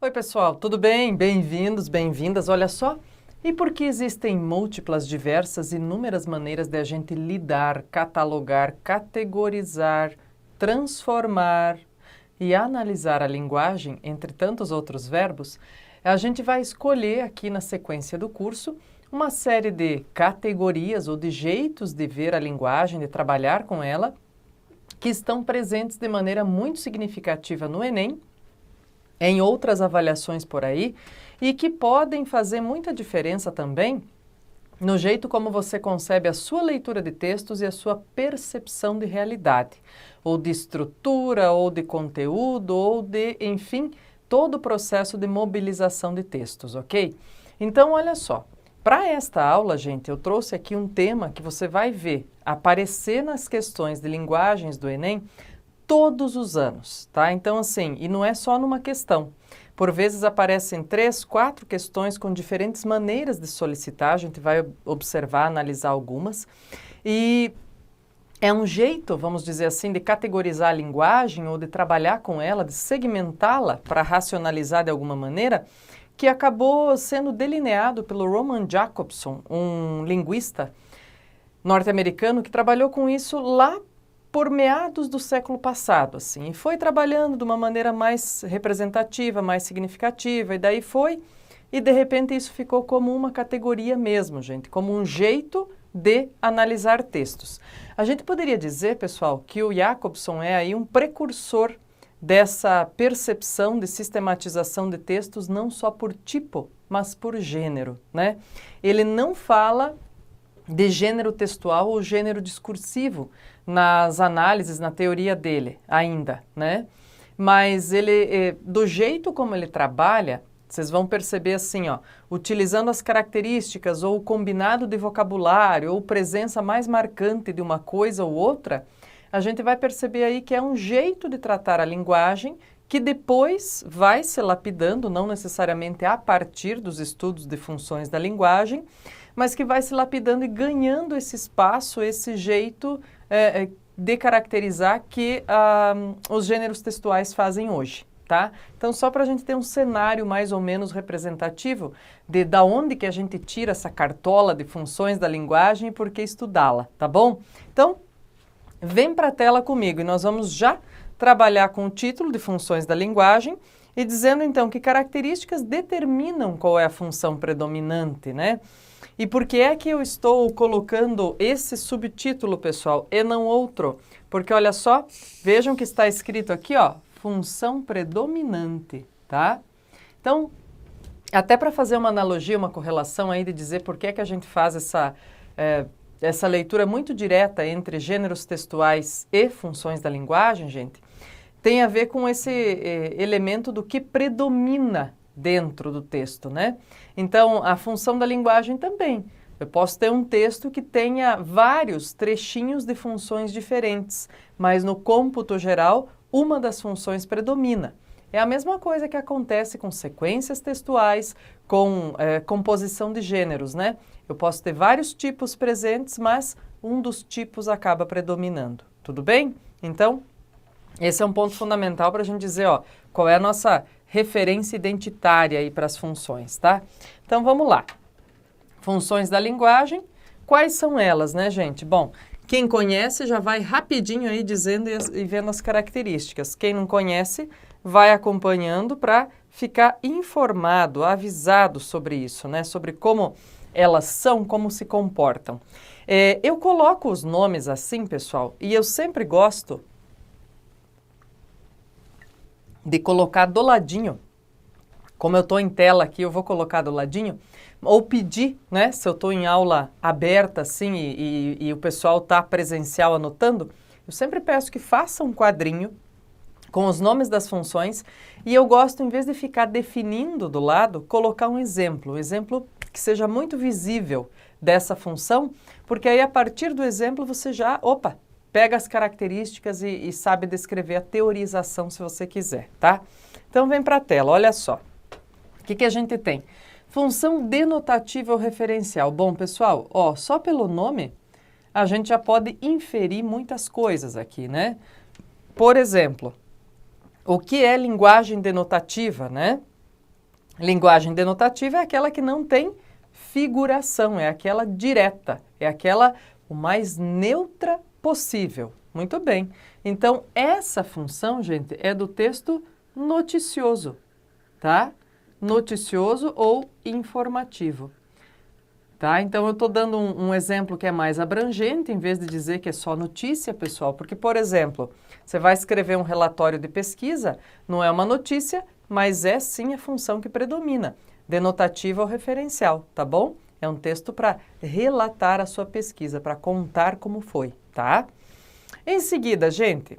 Oi, pessoal, tudo bem? Bem-vindos, bem-vindas. Olha só, e por que existem múltiplas, diversas, inúmeras maneiras de a gente lidar, catalogar, categorizar, transformar e analisar a linguagem, entre tantos outros verbos? A gente vai escolher aqui na sequência do curso uma série de categorias ou de jeitos de ver a linguagem, de trabalhar com ela, que estão presentes de maneira muito significativa no Enem, em outras avaliações por aí, e que podem fazer muita diferença também no jeito como você concebe a sua leitura de textos e a sua percepção de realidade, ou de estrutura, ou de conteúdo, ou de, enfim, todo o processo de mobilização de textos, ok? Então, olha só, para esta aula, gente, eu trouxe aqui um tema que você vai ver aparecer nas questões de linguagens do Enem todos os anos, tá? Então, assim, e não é só numa questão. Por vezes aparecem 3, 4 questões com diferentes maneiras de solicitar, a gente vai observar, analisar algumas. E é um jeito, vamos dizer assim, de categorizar a linguagem ou de trabalhar com ela, de segmentá-la para racionalizar de alguma maneira, que acabou sendo delineado pelo Roman Jakobson, um linguista norte-americano que trabalhou com isso lá por meados do século passado, assim, e foi trabalhando de uma maneira mais representativa, mais significativa, e daí foi, e de repente isso ficou como uma categoria mesmo, gente, como um jeito de analisar textos. A gente poderia dizer, pessoal, que o Jakobson é aí um precursor dessa percepção de sistematização de textos não só por tipo, mas por gênero, né? Ele não fala de gênero textual ou gênero discursivo nas análises, na teoria dele ainda, né? Mas ele, do jeito como ele trabalha, vocês vão perceber assim, ó, utilizando as características ou o combinado de vocabulário ou presença mais marcante de uma coisa ou outra, a gente vai perceber aí que é um jeito de tratar a linguagem que depois vai se lapidando, não necessariamente a partir dos estudos de funções da linguagem, mas que vai se lapidando e ganhando esse espaço, esse jeito de caracterizar que os gêneros textuais fazem hoje, tá? Então, só para a gente ter um cenário mais ou menos representativo de da onde que a gente tira essa cartola de funções da linguagem e por que estudá-la, tá bom? Então, vem para a tela comigo e nós vamos já trabalhar com o título de funções da linguagem e dizendo então que características determinam qual é a função predominante, né? E por que é que eu estou colocando esse subtítulo, pessoal, e não outro? Porque olha só, vejam que está escrito aqui, ó, função predominante, tá? Então, até para fazer uma analogia, uma correlação aí de dizer por que é que a gente faz essa leitura muito direta entre gêneros textuais e funções da linguagem, gente, tem a ver com esse elemento do que predomina dentro do texto, né? Então, a função da linguagem também. Eu posso ter um texto que tenha vários trechinhos de funções diferentes, mas no cômputo geral, uma das funções predomina. É a mesma coisa que acontece com sequências textuais, com composição de gêneros, né? Eu posso ter vários tipos presentes, mas um dos tipos acaba predominando. Tudo bem? Então, esse é um ponto fundamental para a gente dizer, ó, qual é a nossa referência identitária aí para as funções, tá? Então, vamos lá. Funções da linguagem, quais são elas, né, gente? Bom, quem conhece já vai rapidinho aí dizendo e vendo as características. Quem não conhece, vai acompanhando para ficar informado, avisado sobre isso, né? Sobre como elas são, como se comportam. Eu coloco os nomes assim, pessoal, e eu sempre gosto de colocar do ladinho. Como eu estou em tela aqui, eu vou colocar do ladinho, ou pedir, né, se eu estou em aula aberta assim e o pessoal está presencial anotando, eu sempre peço que faça um quadrinho com os nomes das funções e eu gosto, em vez de ficar definindo do lado, colocar um exemplo que seja muito visível dessa função, porque aí a partir do exemplo você já, pega as características e sabe descrever a teorização se você quiser, tá? Então vem para a tela, olha só. O que a gente tem? Função denotativa ou referencial. Bom, pessoal, ó, só pelo nome a gente já pode inferir muitas coisas aqui, né? Por exemplo, o que é linguagem denotativa, né? Linguagem denotativa é aquela que não tem figuração, é aquela direta, é aquela o mais neutra possível. Muito bem. Então, essa função, gente, é do texto noticioso, tá? Noticioso ou informativo. Tá? Então, eu estou dando um exemplo que é mais abrangente, em vez de dizer que é só notícia, pessoal. Porque, por exemplo, você vai escrever um relatório de pesquisa, não é uma notícia, mas é sim a função que predomina, denotativa ou referencial, tá bom? É um texto para relatar a sua pesquisa, para contar como foi, tá? Em seguida, gente,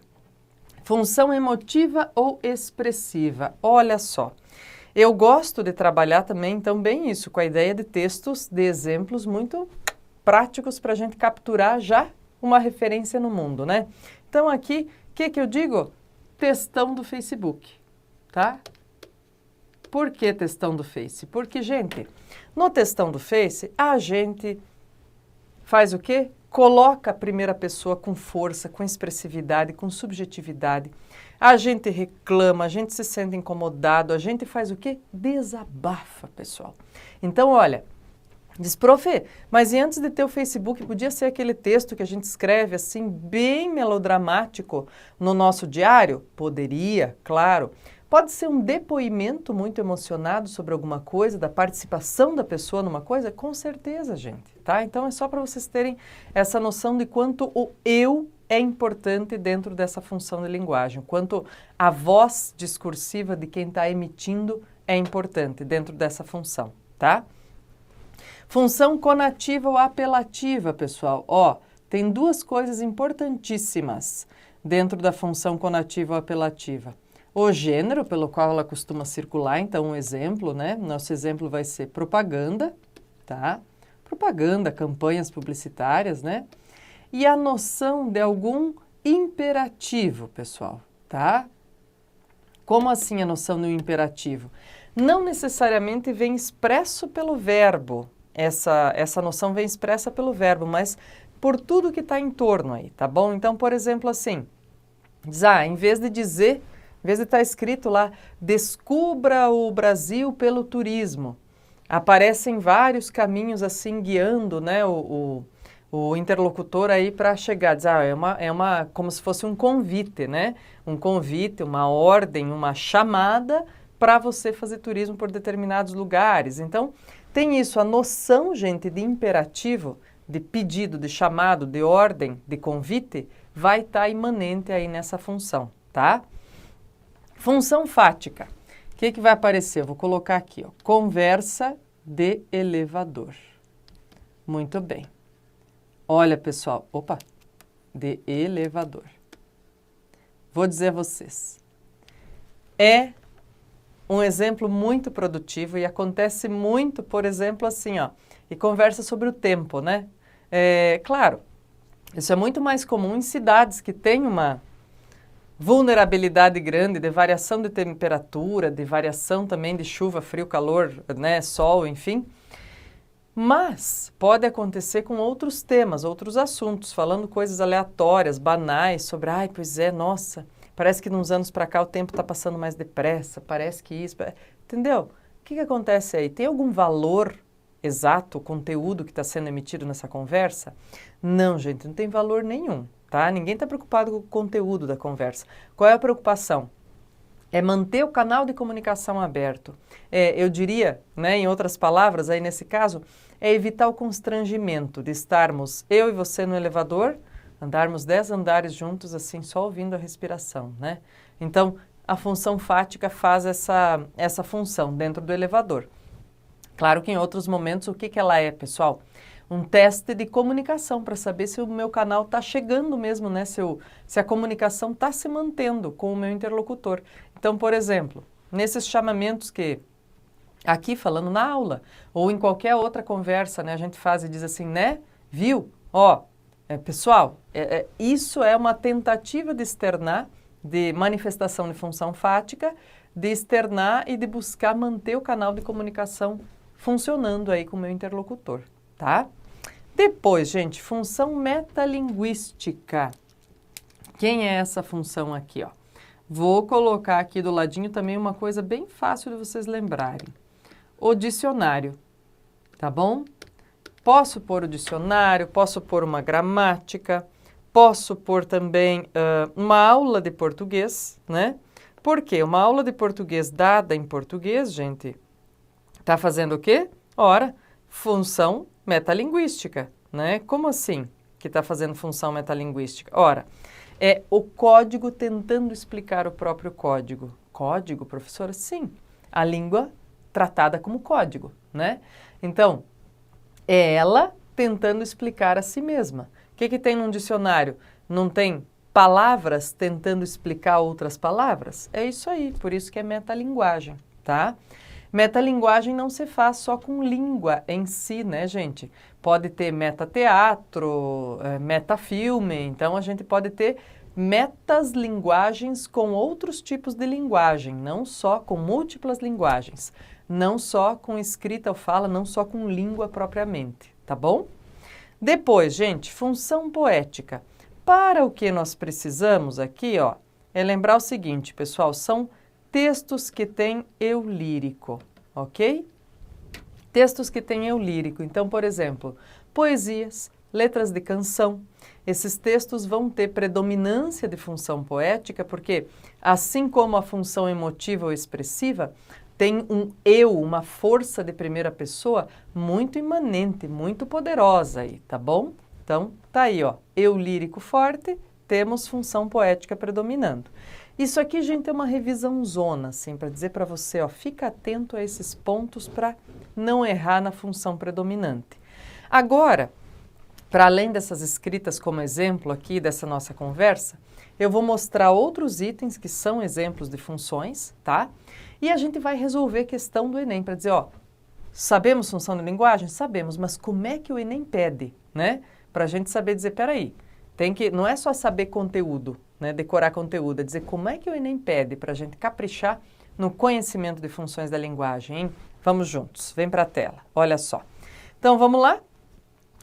função emotiva ou expressiva. Olha só. Eu gosto de trabalhar também, então, bem isso, com a ideia de textos, de exemplos muito práticos para a gente capturar já uma referência no mundo, né? Então, aqui, o que eu digo? Textão do Facebook, tá? Por que textão do Face? Porque, gente, no textão do Face, a gente faz o quê? Coloca a primeira pessoa com força, com expressividade, com subjetividade. A gente reclama, a gente se sente incomodado, a gente faz o quê? Desabafa, pessoal. Então, olha, diz, prof, mas e antes de ter o Facebook, podia ser aquele texto que a gente escreve assim, bem melodramático no nosso diário? Poderia, claro. Pode ser um depoimento muito emocionado sobre alguma coisa, da participação da pessoa numa coisa? Com certeza, gente, tá? Então é só para vocês terem essa noção de quanto o eu é importante dentro dessa função de linguagem, quanto a voz discursiva de quem está emitindo é importante dentro dessa função, tá? Função conativa ou apelativa, pessoal. Ó, tem duas coisas importantíssimas dentro da função conativa ou apelativa. O gênero pelo qual ela costuma circular, então um exemplo, né? Nosso exemplo vai ser propaganda, tá? Propaganda, campanhas publicitárias, né? E a noção de algum imperativo, pessoal, tá? Como assim a noção do imperativo? Não necessariamente vem expresso pelo verbo, essa noção vem expressa pelo verbo, mas por tudo que está em torno aí, tá bom? Então, por exemplo, assim, diz, em vez de estar escrito lá, descubra o Brasil pelo turismo, aparecem vários caminhos assim guiando, né, o interlocutor aí para chegar, diz, como se fosse um convite, né? Um convite, uma ordem, uma chamada para você fazer turismo por determinados lugares. Então, tem isso, a noção, gente, de imperativo, de pedido, de chamado, de ordem, de convite, vai estar imanente aí nessa função, tá? Função fática. O que vai aparecer? Eu vou colocar aqui, ó, conversa de elevador. Muito bem. Olha, pessoal, de elevador. Vou dizer a vocês. É um exemplo muito produtivo e acontece muito, por exemplo, assim, ó, e conversa sobre o tempo, né? Claro, isso é muito mais comum em cidades que têm uma vulnerabilidade grande de variação de temperatura, de variação também de chuva, frio, calor, né, sol, enfim. Mas pode acontecer com outros temas, outros assuntos, falando coisas aleatórias, banais, sobre, pois é, nossa, parece que de uns anos para cá o tempo está passando mais depressa, parece que isso... Entendeu? O que acontece aí? Tem algum valor exato, o conteúdo que está sendo emitido nessa conversa? Não, gente, não tem valor nenhum, tá? Ninguém está preocupado com o conteúdo da conversa. Qual é a preocupação? É manter o canal de comunicação aberto. Eu diria, né, em outras palavras, aí nesse caso, é evitar o constrangimento de estarmos eu e você no elevador, andarmos 10 andares juntos assim, só ouvindo a respiração, né? Então, a função fática faz essa função dentro do elevador. Claro que em outros momentos, o que ela é, pessoal? Um teste de comunicação para saber se o meu canal está chegando mesmo, né? Se a comunicação está se mantendo com o meu interlocutor. Então, por exemplo, nesses chamamentos que aqui falando na aula ou em qualquer outra conversa, né, a gente faz e diz assim, né? Viu? Pessoal, isso é uma tentativa de externar, de manifestação de função fática, de externar e de buscar manter o canal de comunicação funcionando aí com o meu interlocutor, tá? Depois, gente, função metalinguística. Quem é essa função aqui, ó? Vou colocar aqui do ladinho também uma coisa bem fácil de vocês lembrarem. o dicionário, tá bom? Posso pôr o dicionário, posso pôr uma gramática, posso pôr também uma aula de português, né? Por quê? Uma aula de português dada em português, gente, tá fazendo o quê? Ora, função metalinguística, né? Como assim que está fazendo função metalinguística? Ora, é o código tentando explicar o próprio código. Código, professora? Sim, a língua tratada como código, né? Então, é ela tentando explicar a si mesma. O que tem num dicionário? Não tem palavras tentando explicar outras palavras? É isso aí, por isso que é metalinguagem, tá? Metalinguagem não se faz só com língua em si, né, gente? Pode ter metateatro, metafilme, então a gente pode ter metaslinguagens com outros tipos de linguagem, não só com múltiplas linguagens, não só com escrita ou fala, não só com língua propriamente, tá bom? Depois, gente, função poética. Para o que nós precisamos aqui, ó, é lembrar o seguinte, pessoal, são textos que têm eu lírico, ok? Textos que têm eu lírico. Então, por exemplo, poesias, letras de canção. Esses textos vão ter predominância de função poética, porque assim como a função emotiva ou expressiva, tem um eu, uma força de primeira pessoa muito imanente, muito poderosa aí, tá bom? Então, tá aí, ó, eu lírico forte, temos função poética predominando. Isso aqui, gente, é uma revisão zona, assim, para dizer para você, ó, fica atento a esses pontos para não errar na função predominante. Agora, para além dessas escritas como exemplo aqui dessa nossa conversa, eu vou mostrar outros itens que são exemplos de funções, tá? E a gente vai resolver a questão do Enem para dizer, ó, sabemos função de linguagem? Sabemos, mas como é que o Enem pede, né? Para a gente saber dizer, peraí, não é só saber conteúdo, né, decorar conteúdo, é dizer como é que o Enem pede para a gente caprichar no conhecimento de funções da linguagem, hein? Vamos juntos, vem para a tela, olha só. Então, vamos lá?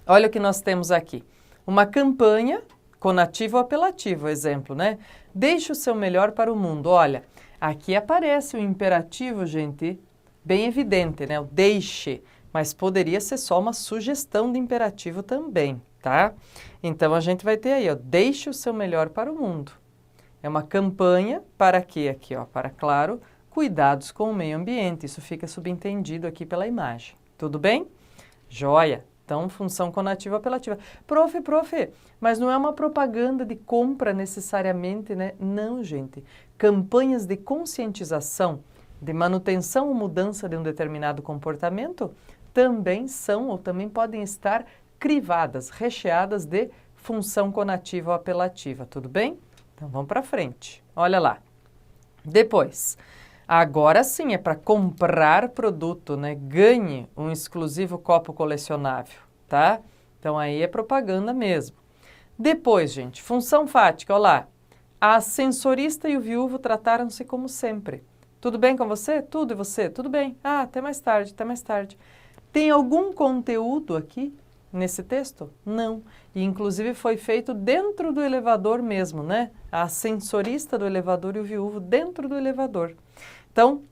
Olha o que nós temos aqui. Uma campanha conativo ou apelativo, exemplo, né? Deixe o seu melhor para o mundo. Olha, aqui aparece o imperativo, gente, bem evidente, né? O deixe, mas poderia ser só uma sugestão de imperativo também, tá? Então, a gente vai ter aí, ó, deixe o seu melhor para o mundo. É uma campanha para quê aqui, ó? Para, claro, cuidados com o meio ambiente. Isso fica subentendido aqui pela imagem. Tudo bem? Joia! Então, função conativa apelativa. Prof, mas não é uma propaganda de compra necessariamente, né? Não, gente. Campanhas de conscientização, de manutenção ou mudança de um determinado comportamento também são ou também podem estar crivadas, recheadas de função conativa ou apelativa, tudo bem? Então, vamos para frente. Olha lá. Depois, agora sim é para comprar produto, né? Ganhe um exclusivo copo colecionável, tá? Então, aí é propaganda mesmo. Depois, gente, função fática, olha lá. A ascensorista e o viúvo trataram-se como sempre. Tudo bem com você? Tudo, e você? Tudo bem. Ah, até mais tarde, até mais tarde. Tem algum conteúdo aqui nesse texto? Não. E, inclusive, foi feito dentro do elevador mesmo, né? A ascensorista do elevador e o viúvo dentro do elevador. Então,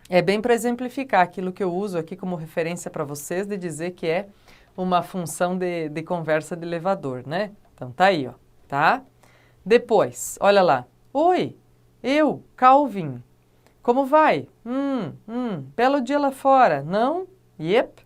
é bem para exemplificar aquilo que eu uso aqui como referência para vocês, de dizer que é uma função de conversa de elevador, né? Então, tá aí, ó, tá? Depois, olha lá. Oi, eu, Calvin. Como vai? Belo dia lá fora. Não? Yep.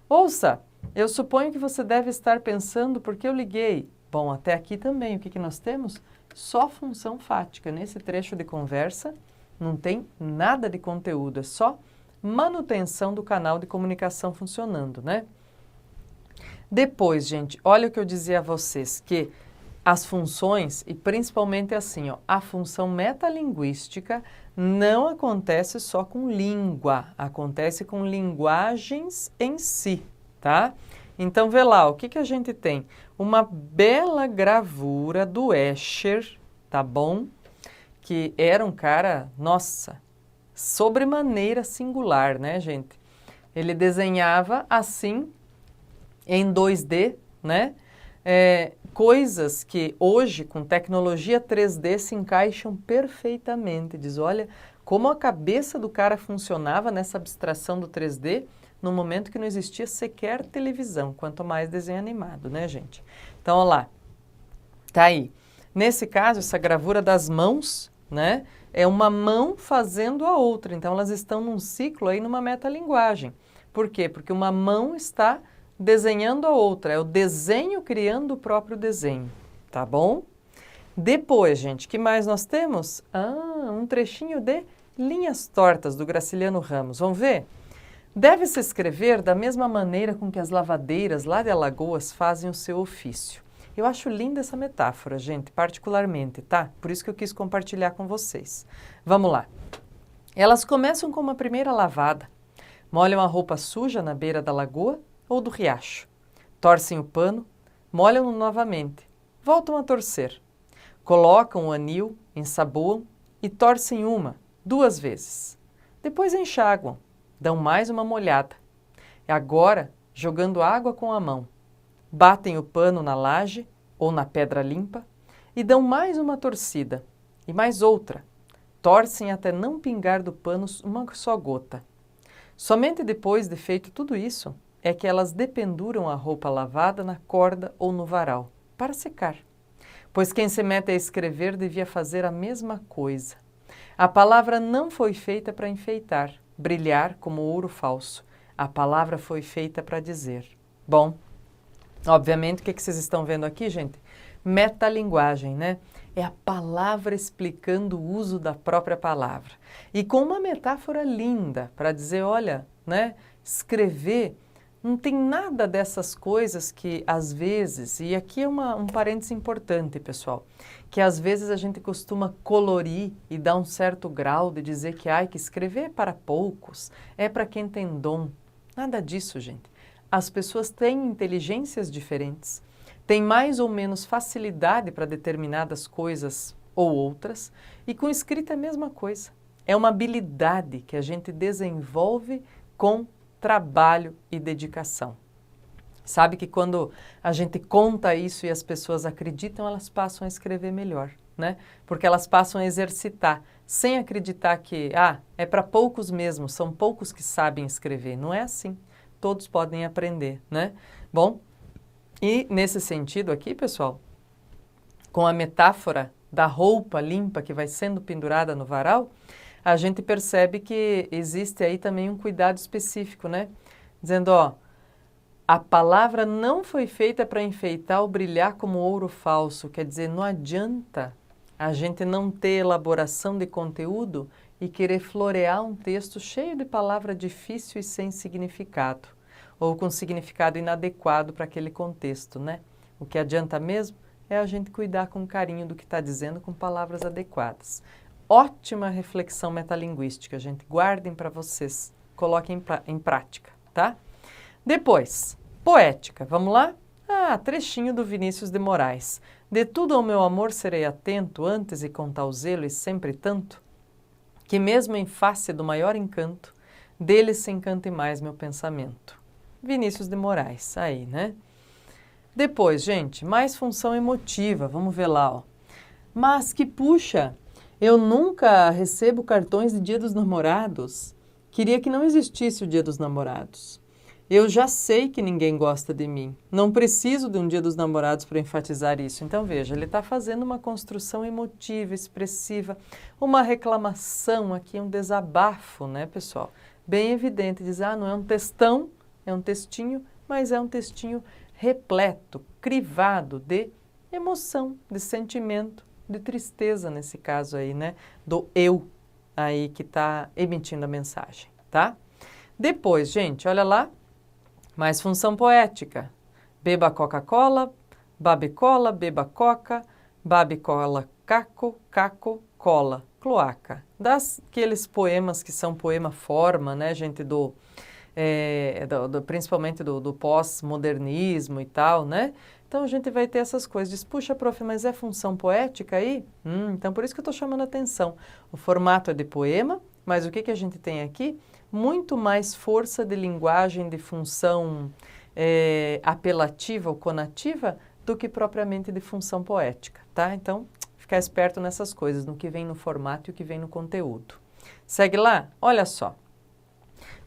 Ouça, eu suponho que você deve estar pensando por que eu liguei. Bom, até aqui também, o que nós temos? Só função fática. Nesse trecho de conversa, não tem nada de conteúdo, é só manutenção do canal de comunicação funcionando, né? Depois, gente, olha o que eu dizia a vocês, que as funções, e principalmente assim, ó, a função metalinguística não acontece só com língua, acontece com linguagens em si, tá? Então, vê lá, o que a gente tem? Uma bela gravura do Escher, tá bom? Que era um cara, nossa, sobremaneira singular, né, gente? Ele desenhava assim, em 2D, né? Coisas que hoje, com tecnologia 3D, se encaixam perfeitamente. Diz, olha, como a cabeça do cara funcionava nessa abstração do 3D no momento que não existia sequer televisão, quanto mais desenho animado, né, gente? Então, olha lá, tá aí. Nesse caso, essa gravura das mãos, né, é uma mão fazendo a outra, então elas estão num ciclo aí, numa metalinguagem. Por quê? Porque uma mão está desenhando a outra, é o desenho criando o próprio desenho, tá bom? Depois, gente, que mais nós temos? Um trechinho de Linhas Tortas, do Graciliano Ramos. Vamos ver? Deve-se escrever da mesma maneira com que as lavadeiras lá de Alagoas fazem o seu ofício. Eu acho linda essa metáfora, gente, particularmente, tá? Por isso que eu quis compartilhar com vocês. Vamos lá. Elas começam com uma primeira lavada, molham a roupa suja na beira da lagoa ou do riacho, torcem o pano, molham-no novamente, voltam a torcer, colocam o anil, ensaboam e torcem uma, 2 vezes. Depois enxaguam, dão mais uma molhada. E agora, jogando água com a mão, batem o pano na laje ou na pedra limpa e dão mais uma torcida e mais outra. Torcem até não pingar do pano uma só gota. Somente depois de feito tudo isso é que elas dependuram a roupa lavada na corda ou no varal para secar. Pois quem se mete a escrever devia fazer a mesma coisa. A palavra não foi feita para enfeitar, brilhar como ouro falso. A palavra foi feita para dizer. Bom, obviamente, o que vocês estão vendo aqui, gente? Metalinguagem, né? É a palavra explicando o uso da própria palavra. E com uma metáfora linda para dizer, olha, né? Escrever não tem nada dessas coisas que às vezes, e aqui é um parênteses importante, pessoal, que às vezes a gente costuma colorir e dar um certo grau de dizer que, que escrever é para poucos, é para quem tem dom. Nada disso, gente. As pessoas têm inteligências diferentes, têm mais ou menos facilidade para determinadas coisas ou outras, e com escrita é a mesma coisa. É uma habilidade que a gente desenvolve com trabalho e dedicação. Sabe que quando a gente conta isso e as pessoas acreditam, elas passam a escrever melhor, né? Porque elas passam a exercitar, sem acreditar que, é para poucos mesmo, são poucos que sabem escrever. Não é assim. Todos podem aprender, né? Bom, e nesse sentido aqui, pessoal, com a metáfora da roupa limpa que vai sendo pendurada no varal, a gente percebe que existe aí também um cuidado específico, né? Dizendo, a palavra não foi feita para enfeitar ou brilhar como ouro falso. Quer dizer, não adianta a gente não ter elaboração de conteúdo e querer florear um texto cheio de palavra difícil e sem significado, ou com significado inadequado para aquele contexto, né? O que adianta mesmo é a gente cuidar com carinho do que está dizendo com palavras adequadas. Ótima reflexão metalinguística, gente. Guardem para vocês, coloquem em prática, tá? Depois, poética. Vamos lá? Trechinho do Vinícius de Moraes. De tudo ao meu amor serei atento, antes e com tal zelo e sempre tanto, que mesmo em face do maior encanto, dele se encante mais meu pensamento. Vinícius de Moraes, aí, né? Depois, gente, mais função emotiva. Vamos ver lá, Mas que puxa, eu nunca recebo cartões de Dia dos Namorados. Queria que não existisse o Dia dos Namorados. Eu já sei que ninguém gosta de mim. Não preciso de um Dia dos Namorados para enfatizar isso. Então, veja, ele está fazendo uma construção emotiva, expressiva, uma reclamação aqui, um desabafo, né, pessoal? Bem evidente, diz, não é um textão, é um textinho, mas é um textinho repleto, crivado de emoção, de sentimento, de tristeza nesse caso aí, né? Do eu aí que está emitindo a mensagem, tá? Depois, gente, olha lá, mais função poética. Beba Coca-Cola, babe cola, beba coca, babe cola, caco, caco, cola, cloaca. Daqueles poemas que são poema forma, né, gente, principalmente do pós-modernismo e tal, né? Então a gente vai ter essas coisas. Diz, puxa, prof, mas é função poética aí? Então por isso que eu estou chamando a atenção. O formato é de poema, mas o que a gente tem aqui? Muito mais força de linguagem, de função apelativa ou conativa do que propriamente de função poética, tá? Então, ficar esperto nessas coisas, no que vem no formato e o que vem no conteúdo. Segue lá? Olha só.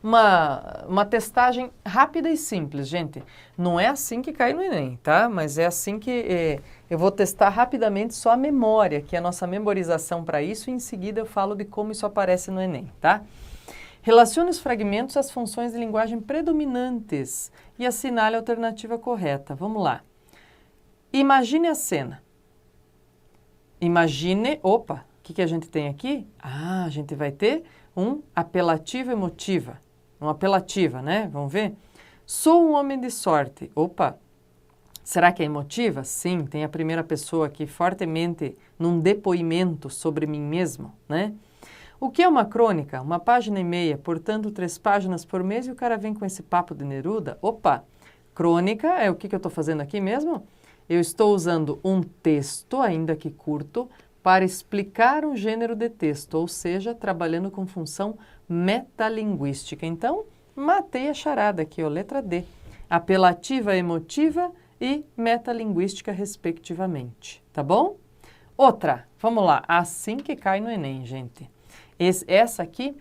Uma testagem rápida e simples, gente. Não é assim que cai no Enem, tá? Mas é assim que eu vou testar rapidamente só a memória, que é a nossa memorização para isso, e em seguida eu falo de como isso aparece no Enem, tá? Relacione os fragmentos às funções de linguagem predominantes e assinale a alternativa correta. Vamos lá. Imagine a cena. Imagine... Opa, o que a gente tem aqui? Ah, a gente vai ter um apelativo emotiva. Uma apelativa, né? Vamos ver? Sou um homem de sorte. Opa, será que é emotiva? Sim, tem a primeira pessoa aqui fortemente num depoimento sobre mim mesmo, né? O que é uma crônica? 1,5 página, portanto 3 páginas por mês, e o cara vem com esse papo de Neruda. Opa, crônica é o que eu estou fazendo aqui mesmo? Eu estou usando um texto, ainda que curto, para explicar um gênero de texto, ou seja, trabalhando com função metalinguística. Então, matei a charada aqui, ó, letra D. Apelativa, emotiva e metalinguística, respectivamente. Tá bom? Outra, vamos lá, assim que cai no Enem, gente. Essa aqui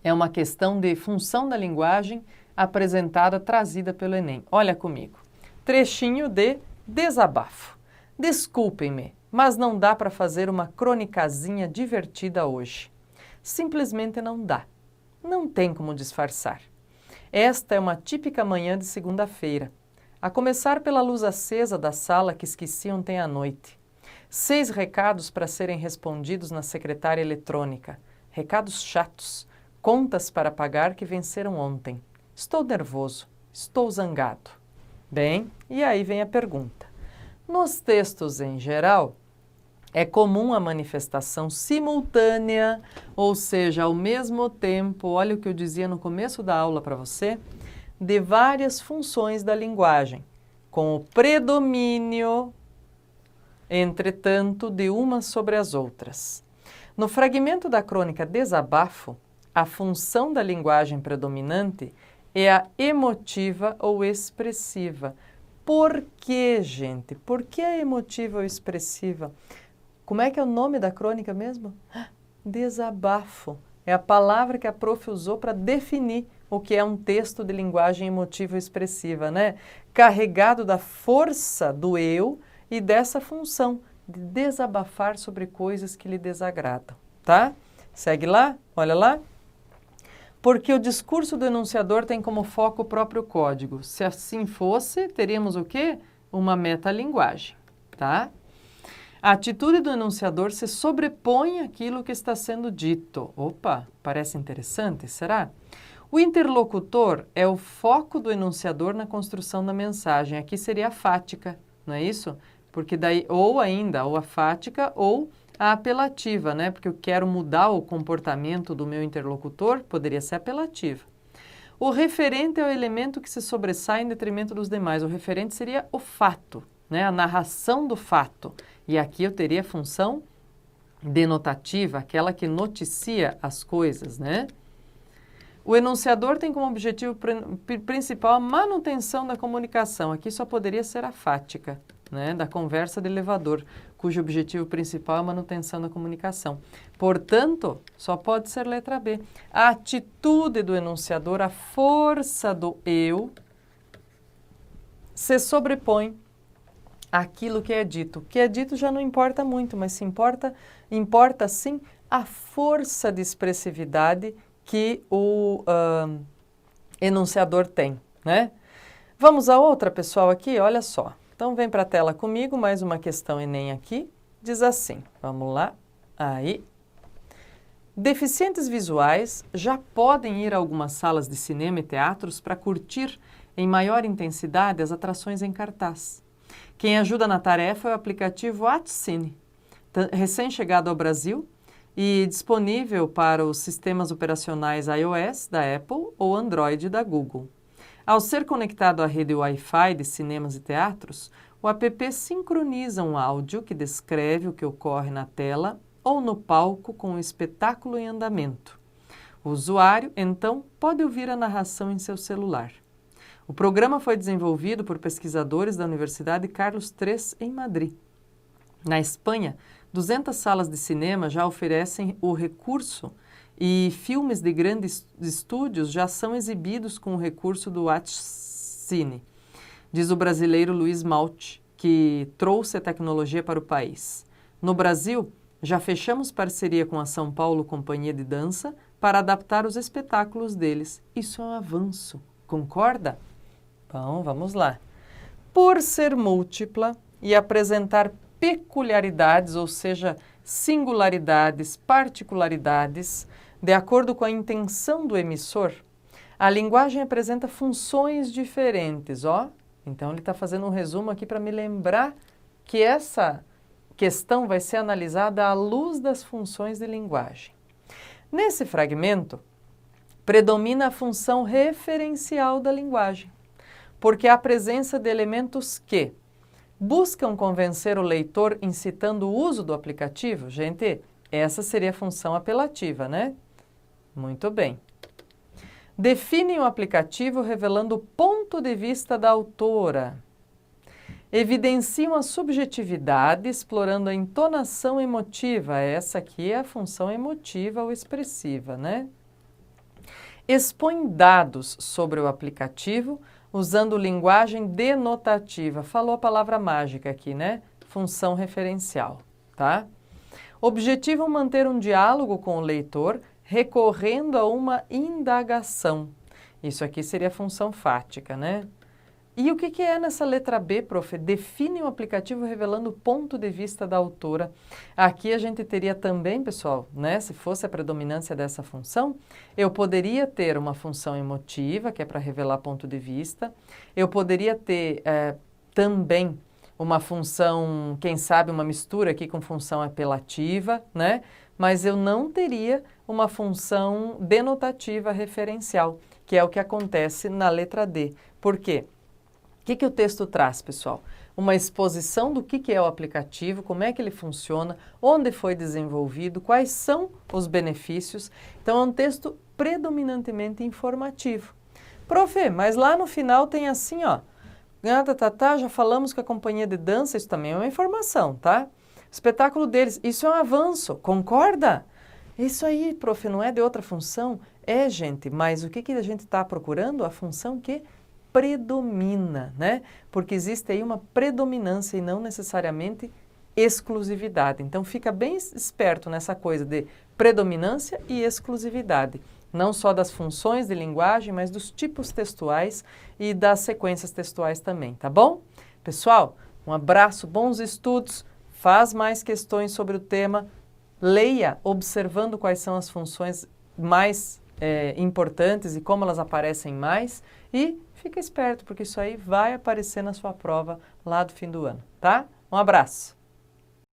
é uma questão de função da linguagem apresentada, trazida pelo Enem. Olha comigo. Trechinho de desabafo. Desculpem-me, mas não dá para fazer uma cronicazinha divertida hoje. Simplesmente não dá. Não tem como disfarçar. Esta é uma típica manhã de segunda-feira. A começar pela luz acesa da sala que esqueci ontem à noite. 6 recados para serem respondidos na secretária eletrônica. Recados chatos. Contas para pagar que venceram ontem. Estou nervoso. Estou zangado. Bem, e aí vem a pergunta. Nos textos em geral, é comum a manifestação simultânea, ou seja, ao mesmo tempo, olha o que eu dizia no começo da aula para você, de várias funções da linguagem, com o predomínio, entretanto, de umas sobre as outras. No fragmento da crônica Desabafo, a função da linguagem predominante é a emotiva ou expressiva. Por que, gente? Por que a emotiva ou expressiva? Como é que é o nome da crônica mesmo? Desabafo. É a palavra que a prof usou para definir o que é um texto de linguagem emotiva ou expressiva, né? Carregado da força do eu e dessa função de desabafar sobre coisas que lhe desagradam, tá? Segue lá, olha lá. Porque o discurso do enunciador tem como foco o próprio código. Se assim fosse, teríamos o quê? Uma metalinguagem, tá? A atitude do enunciador se sobrepõe àquilo que está sendo dito. Opa, parece interessante, será? O interlocutor é o foco do enunciador na construção da mensagem. Aqui seria a fática, não é isso? Porque daí, ou ainda, ou a fática, ou a apelativa, né? Porque eu quero mudar o comportamento do meu interlocutor, poderia ser apelativa. O referente é o elemento que se sobressai em detrimento dos demais. O referente seria o fato, né? A narração do fato. E aqui eu teria a função denotativa, aquela que noticia as coisas, né? O enunciador tem como objetivo principal a manutenção da comunicação. Aqui só poderia ser a fática, né, da conversa de elevador, cujo objetivo principal é a manutenção da comunicação. Portanto, só pode ser letra B. A atitude do enunciador, a força do eu, se sobrepõe àquilo que é dito. O que é dito já não importa muito, mas importa sim a força de expressividade que o enunciador tem, né? Vamos a outra, pessoal, aqui, olha só. Então, vem para a tela comigo, mais uma questão Enem aqui. Diz assim, vamos lá, aí. Deficientes visuais já podem ir a algumas salas de cinema e teatros para curtir em maior intensidade as atrações em cartaz. Quem ajuda na tarefa é o aplicativo AtCine, recém-chegado ao Brasil e disponível para os sistemas operacionais iOS da Apple ou Android da Google. Ao ser conectado à rede Wi-Fi de cinemas e teatros, o app sincroniza um áudio que descreve o que ocorre na tela ou no palco com o espetáculo em andamento. O usuário, então, pode ouvir a narração em seu celular. O programa foi desenvolvido por pesquisadores da Universidade Carlos III, em Madrid. Na Espanha, 200 salas de cinema já oferecem o recurso E filmes de grandes estúdios já são exibidos com o recurso do WatchCine, diz o brasileiro Luiz Malte, que trouxe a tecnologia para o país. No Brasil, já fechamos parceria com a São Paulo Companhia de Dança para adaptar os espetáculos deles. Isso é um avanço, concorda? Bom, vamos lá. Por ser múltipla e apresentar peculiaridades, ou seja, singularidades, particularidades, de acordo com a intenção do emissor, a linguagem apresenta funções diferentes, ó. Então, ele está fazendo um resumo aqui para me lembrar que essa questão vai ser analisada à luz das funções de linguagem. Nesse fragmento, predomina a função referencial da linguagem, porque há a presença de elementos que buscam convencer o leitor incitando o uso do aplicativo. Gente, essa seria a função apelativa, né? Muito bem. Definem o aplicativo revelando o ponto de vista da autora. Evidenciam a subjetividade, explorando a entonação emotiva. Essa aqui é a função emotiva ou expressiva, né? Expõe dados sobre o aplicativo, usando linguagem denotativa. Falou a palavra mágica aqui, né? Função referencial, tá? Objetivam manter um diálogo com o leitor, recorrendo a uma indagação. Isso aqui seria a função fática, né? E o que é nessa letra B, prof? Define um aplicativo revelando o ponto de vista da autora. Aqui a gente teria também, pessoal, né? Se fosse a predominância dessa função, eu poderia ter uma função emotiva, que é para revelar ponto de vista. Eu poderia ter também uma função, quem sabe, uma mistura aqui com função apelativa, né? Mas eu não teria uma função denotativa referencial, que é o que acontece na letra D. Por quê? O que o texto traz, pessoal? Uma exposição do que é o aplicativo, como é que ele funciona, onde foi desenvolvido, quais são os benefícios. Então, é um texto predominantemente informativo. Prof, mas lá no final tem assim, ó, já falamos que a companhia de dança, isso também é uma informação, tá? Espetáculo deles, isso é um avanço, concorda? Isso aí, prof, não é de outra função? É, gente, mas o que a gente está procurando? A função que predomina, né? Porque existe aí uma predominância e não necessariamente exclusividade. Então, fica bem esperto nessa coisa de predominância e exclusividade. Não só das funções de linguagem, mas dos tipos textuais e das sequências textuais também, tá bom? Pessoal, um abraço, bons estudos, faz mais questões sobre o tema, leia observando quais são as funções mais importantes e como elas aparecem mais e fica esperto, porque isso aí vai aparecer na sua prova lá do fim do ano, tá? Um abraço!